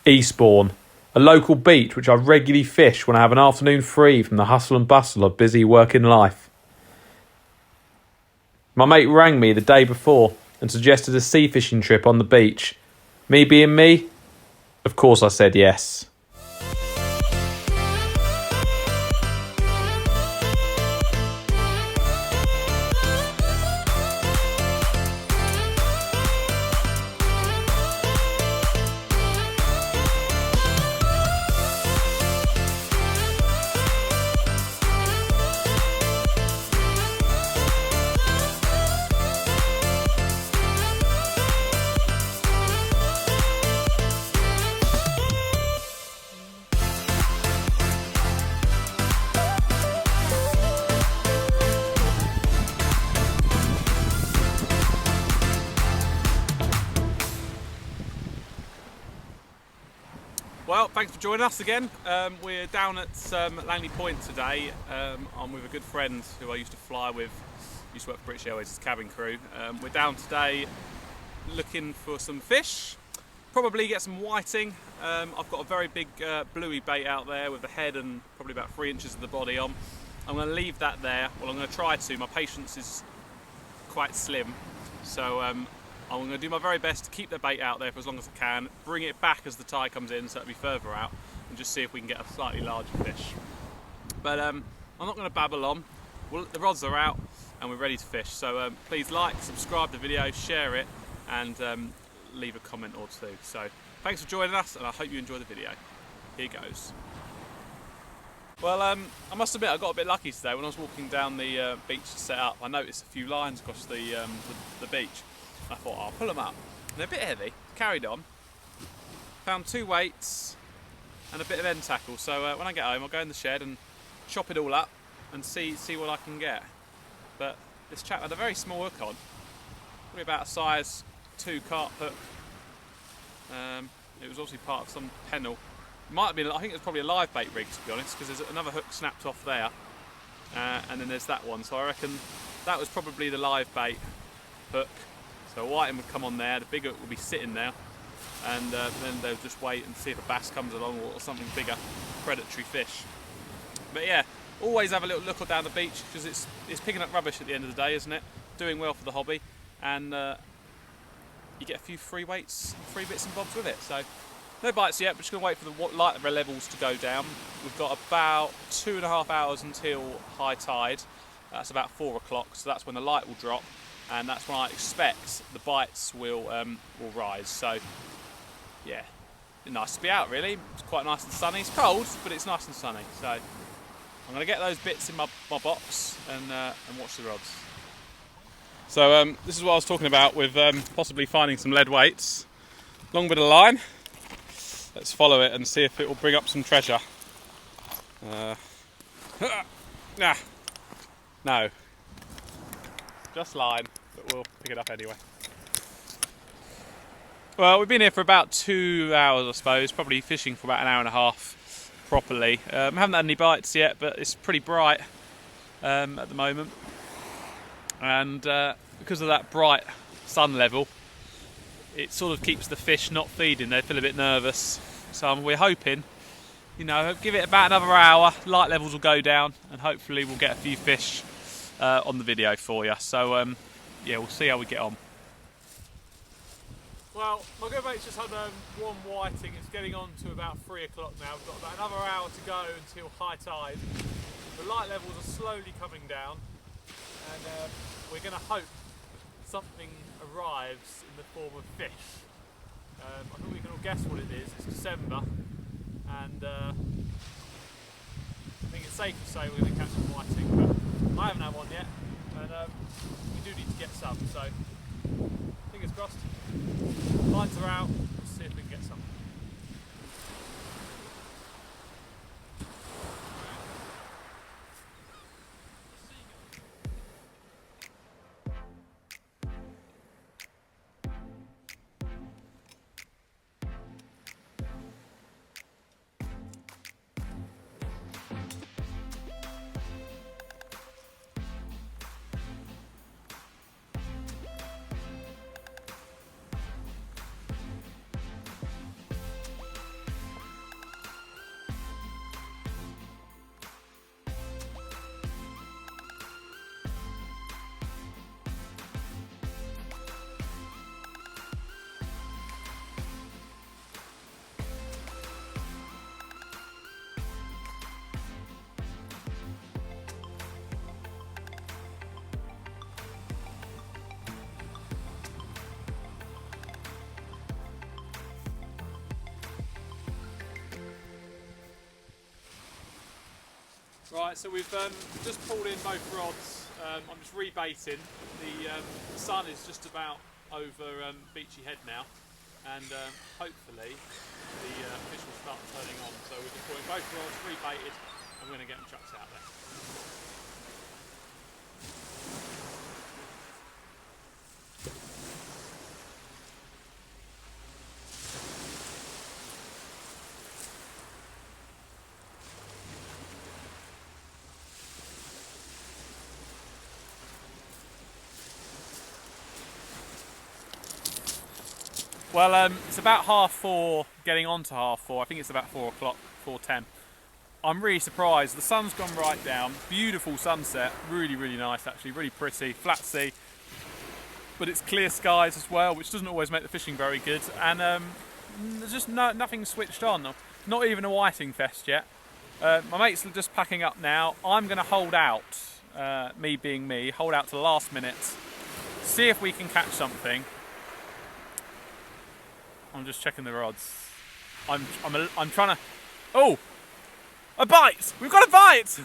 Eastbourne, a local beach which I regularly fish when I have an afternoon free from the hustle and bustle of busy working life. My mate rang me the day before and suggested a sea fishing trip on the beach. Me being me, of course I said yes. Well, thanks for joining us again. We're down at Langney Point today. I'm with a good friend who I used to fly with, used to work for British Airways as cabin crew. We're down today looking for some fish, probably get some whiting. I've got a very big bluey bait out there with the head and probably about 3 inches of the body on. I'm going to leave that there. Well, I'm going to try to. My patience is quite slim, so I'm going to do my very best to keep the bait out there for as long as I can, bring it back as the tide comes in so it'll be further out, and just see if we can get a slightly larger fish. But I'm not going to babble on. Well, the rods are out and we're ready to fish, so please like, subscribe to the video, share it, and leave a comment or two. So thanks for joining us, and I hope you enjoy the video. Here goes. Well, I must admit I got a bit lucky today. When I was walking down the beach to set up, I noticed a few lines across the beach. I thought, I'll pull them up. And they're a bit heavy. Carried on. Found 2 weights and a bit of end tackle. So when I get home, I'll go in the shed and chop it all up and see what I can get. But this chap had a very small hook on, probably about a size 2 carp hook. It was obviously part of some pennel. Might have been, I think it was probably a live bait rig, to be honest, because there's another hook snapped off there, and then there's that one. So I reckon that was probably the live bait hook. So a whiting would come on there, the big hook would be sitting there, and then they'll just wait and see if a bass comes along or something bigger, predatory fish. But yeah, always have a little look down the beach, because it's picking up rubbish at the end of the day, isn't it? Doing well for the hobby, and you get a few free weights, free bits and bobs with it. So no bites yet, we're just going to wait for the light levels to go down. We've got about 2.5 hours until high tide. That's about 4 o'clock, so that's when the light will drop. And that's when I expect the bites will rise. So yeah, nice to be out really. It's quite nice and sunny. It's cold, but it's nice and sunny. So I'm going to get those bits in my box and watch the rods. So this is what I was talking about with possibly finding some lead weights. Long bit of line. Let's follow it and see if it will bring up some treasure. No. Just line, but we'll pick it up anyway. Well, we've been here for about 2 hours, I suppose, probably fishing for about an hour and a half properly. Haven't had any bites yet, but it's pretty bright at the moment. And because of that bright sun level, it sort of keeps the fish not feeding. They feel a bit nervous. So we're hoping, give it about another hour, light levels will go down, and hopefully we'll get a few fish on the video for you. So yeah, we'll see how we get on. Well, my go bait's just had one whiting. It's getting on to about 3 o'clock now. We've got about another hour to go until high tide. The light levels are slowly coming down, and we're going to hope something arrives in the form of fish. I think we can all guess what it is. It's December, and I think it's safe to say we're going to catch some whiting, but I haven't had one yet, and we do need to get some, so fingers crossed. Lines are out, let's see if we can get some. Right, so we've just pulled in both rods. I'm just rebaiting. The sun is just about over Beachy Head now, and hopefully the fish will start turning on. So we're just putting both rods rebaited, and we're going to get them chucked out there. Well, it's about 4:30, getting on to 4:30. I think it's about 4 o'clock, 4:10. I'm really surprised. The sun's gone right down. Beautiful sunset. Really, really nice actually. Really pretty. Flat sea. But it's clear skies as well, which doesn't always make the fishing very good. And there's just nothing switched on. Not even a whiting fest yet. My mates are just packing up now. I'm going to hold out, me being me, hold out to the last minute. See if we can catch something. I'm just checking the rods. I'm trying to. Oh, a bite! We've got a bite!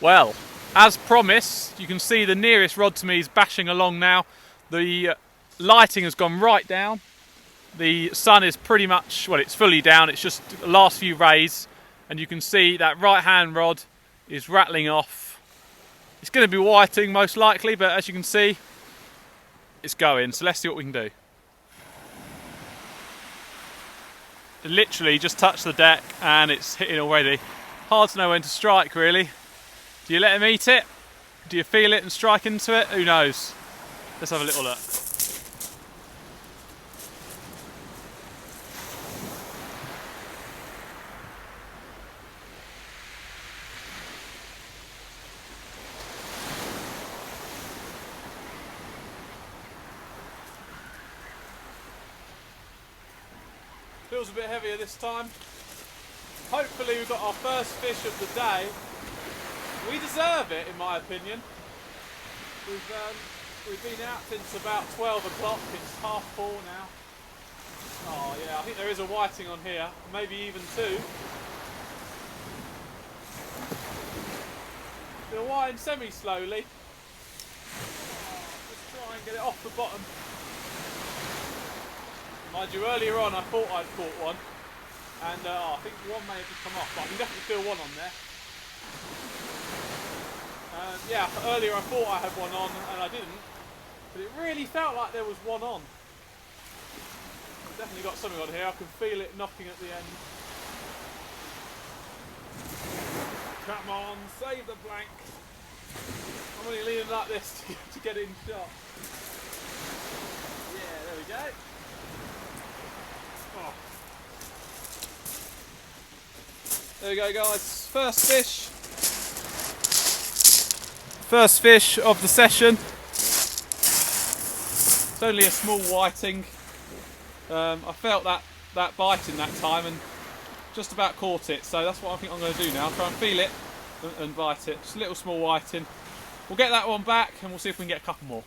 Well, as promised, you can see the nearest rod to me is bashing along now. The lighting has gone right down. The sun is pretty much, well, it's fully down. It's just the last few rays, and you can see that right hand rod is rattling off. It's going to be whiting most likely, but as you can see, it's going. So let's see what we can do. It literally just touched the deck and it's hitting already. Hard to know when to strike, really. Do you let him eat it? Do you feel it and strike into it? Who knows? Let's have a little look. Feels a bit heavier this time. Hopefully we've got our first fish of the day. We deserve it, in my opinion. We've been out since about 12 o'clock. It's 4:30 now. Oh yeah, I think there is a whiting on here, maybe even two. They're whiting semi-slowly. Just try and get it off the bottom. Mind you, earlier on I thought I'd caught one, and I think one may have just come off, but I can definitely feel one on there. Yeah, earlier I thought I had one on and I didn't, but it really felt like there was one on. I've definitely got something on here. I can feel it knocking at the end. Come on, save the blank. I'm only leaning like this to get in shot. Yeah, there we go. Oh. There we go, guys. First fish. First fish of the session. It's only a small whiting. I felt that bite in that time and just about caught it, so that's what I think I'm going to do now. Try and feel it and bite it. Just a little small whiting. We'll get that one back and we'll see if we can get a couple more.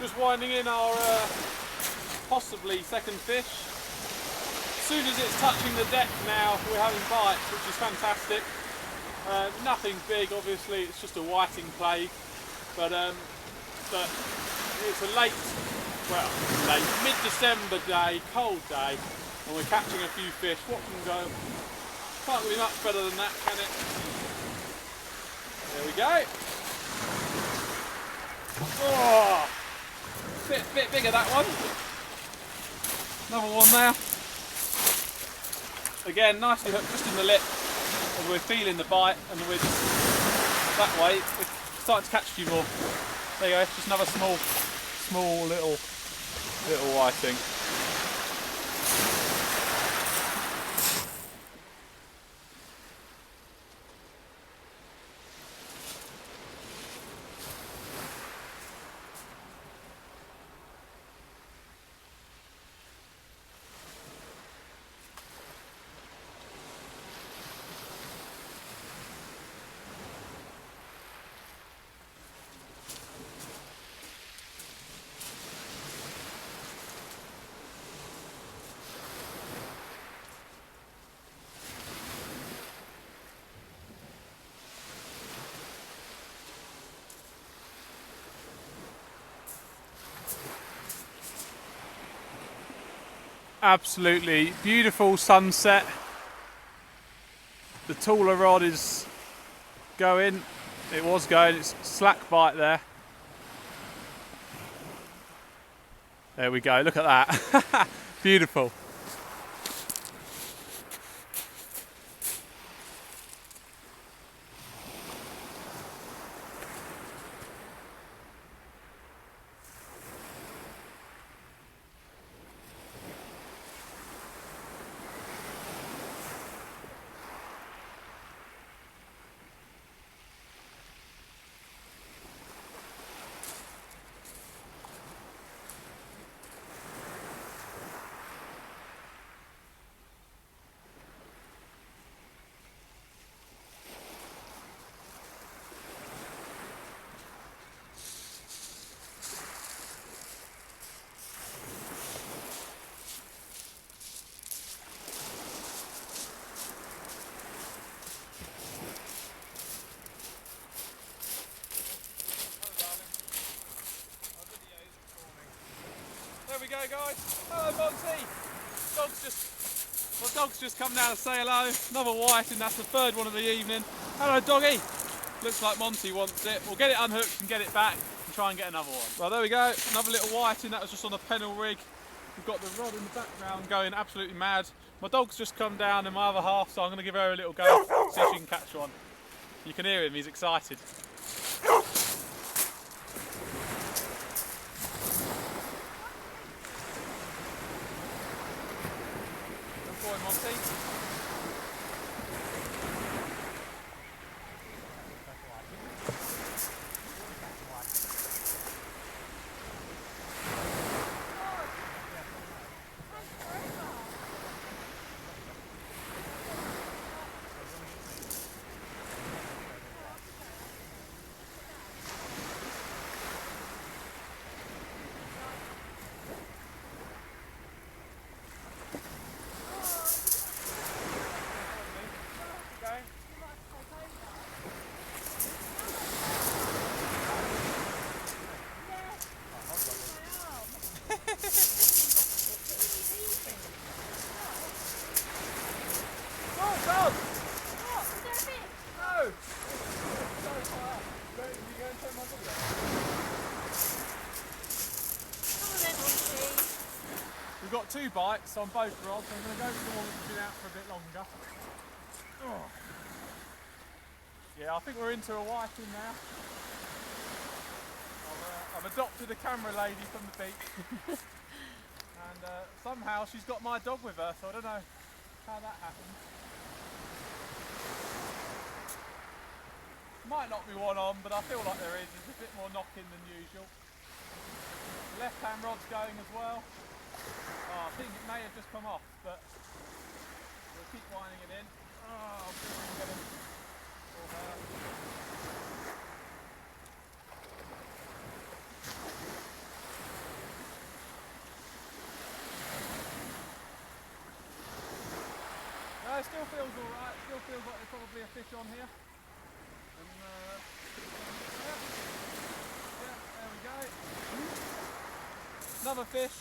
Just winding in our possibly second fish. soon as it's touching the deck now, we're having bites, which is fantastic. Nothing big, obviously, it's just a whiting plague, but it's a late, mid-December day, cold day, and we're catching a few fish. What can go? Can't be much better than that, can it? There we go. Oh, bit bigger that one. Another one there. Again, nicely hooked just in the lip, and we're feeling the bite, and we're just that way. We're starting to catch a few more. There you go. Just another small little whiting. Absolutely beautiful sunset. The taller rod is going. It was going. It's slack bite there. There we go. Look at that. Beautiful. There we go, guys. Hello, Monty. My dog's just come down to say hello. Another white, and that's the third one of the evening. Hello, doggy. Looks like Monty wants it. We'll get it unhooked and get it back and try and get another one. Well, there we go. Another little whiting. That was just on a pennel rig. We've got the rod in the background going absolutely mad. My dog's just come down in my other half, so I'm going to give her a little go, see if she can catch one. You can hear him. He's excited. Good boy, Monty. We've got 2 bites on both rods. I'm going to go for the one that's been out for a bit longer. Oh. Yeah, I think we're into a whiting now. I've adopted a camera lady from the beach. And somehow she's got my dog with her, so I don't know how that happened. Might not be one on, but I feel like there is. There's a bit more knocking than usual. The left hand rod's going as well. Oh, I think it may have just come off, but we'll keep winding it in. Oh, I'll see if we can get him or her. feels like there's probably a fish on here. And there we go. Another fish.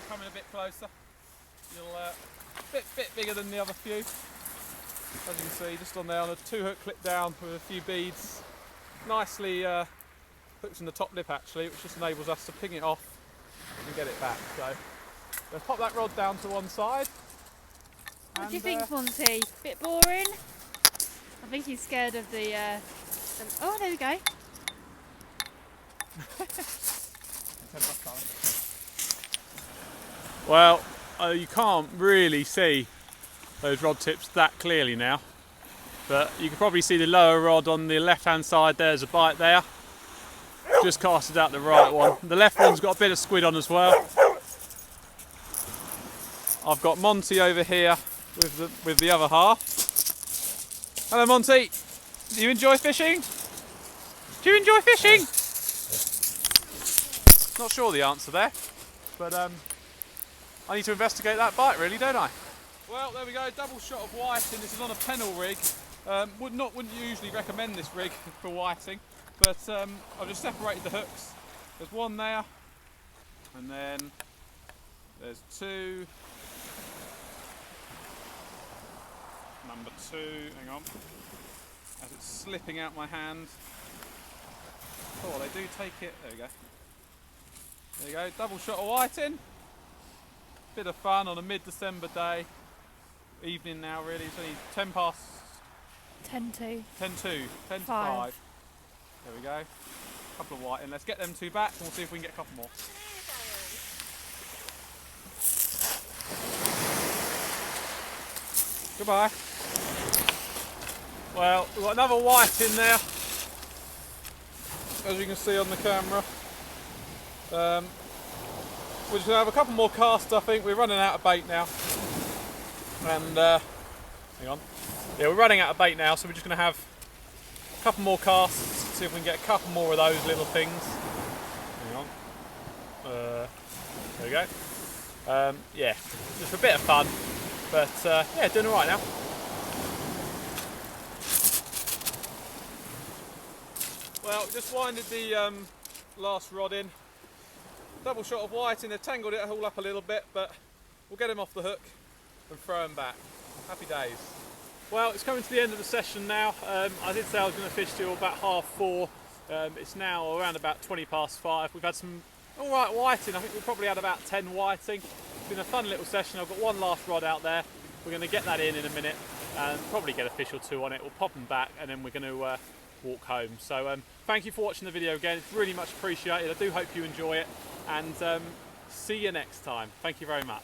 Coming a bit closer. Bit bigger than the other few. As you can see, just on there on a 2-hook clip down with a few beads. Nicely hooked in the top lip actually, which just enables us to ping it off and get it back. So let's pop that rod down to one side. What do you think, Monty? Bit boring? I think he's scared of the oh, there we go. Well, you can't really see those rod tips that clearly now, but you can probably see the lower rod on the left hand side. There's a bite there. Just casted out the right one. The left one's got a bit of squid on as well. I've got Monty over here with the other half. Hello Monty, do you enjoy fishing? Do you enjoy fishing? Not sure the answer there, but I need to investigate that bite really, don't I? Well, there we go, double shot of whiting. This is on a pennel rig. Wouldn't usually recommend this rig for whiting, but I've just separated the hooks. There's one there, and then there's two. Number two, hang on, as it's slipping out my hand. Oh, they do take it, there we go. There you go, double shot of whiting. Bit of fun on a mid-December day. Evening now really, it's only 10 past... 10 to. 10 to 5. There we go. Couple of whiting, let's get them two back and we'll see if we can get a couple more. Goodbye. Well, we've got another white in there, as you can see on the camera. We're just going to have a couple more casts, I think. We're running out of bait now. And, hang on. Yeah, we're running out of bait now, so we're just going to have a couple more casts, see if we can get a couple more of those little things. Hang on. There we go. Yeah, just for a bit of fun. But, yeah, doing alright now. Well, just winded the last rod in. Double shot of whiting, they've tangled it all up a little bit, but we'll get him off the hook and throw him back. Happy days. Well, it's coming to the end of the session now. I did say I was going to fish till about 4:30. It's now around about 20 past 5. We've had some alright whiting. I think we've probably had about 10 whiting. It's been a fun little session. I've got one last rod out there. We're going to get that in a minute and probably get a fish or two on it. We'll pop them back and then we're going to walk home. So thank you for watching the video again. It's really much appreciated. I do hope you enjoy it, and see you next time. Thank you very much.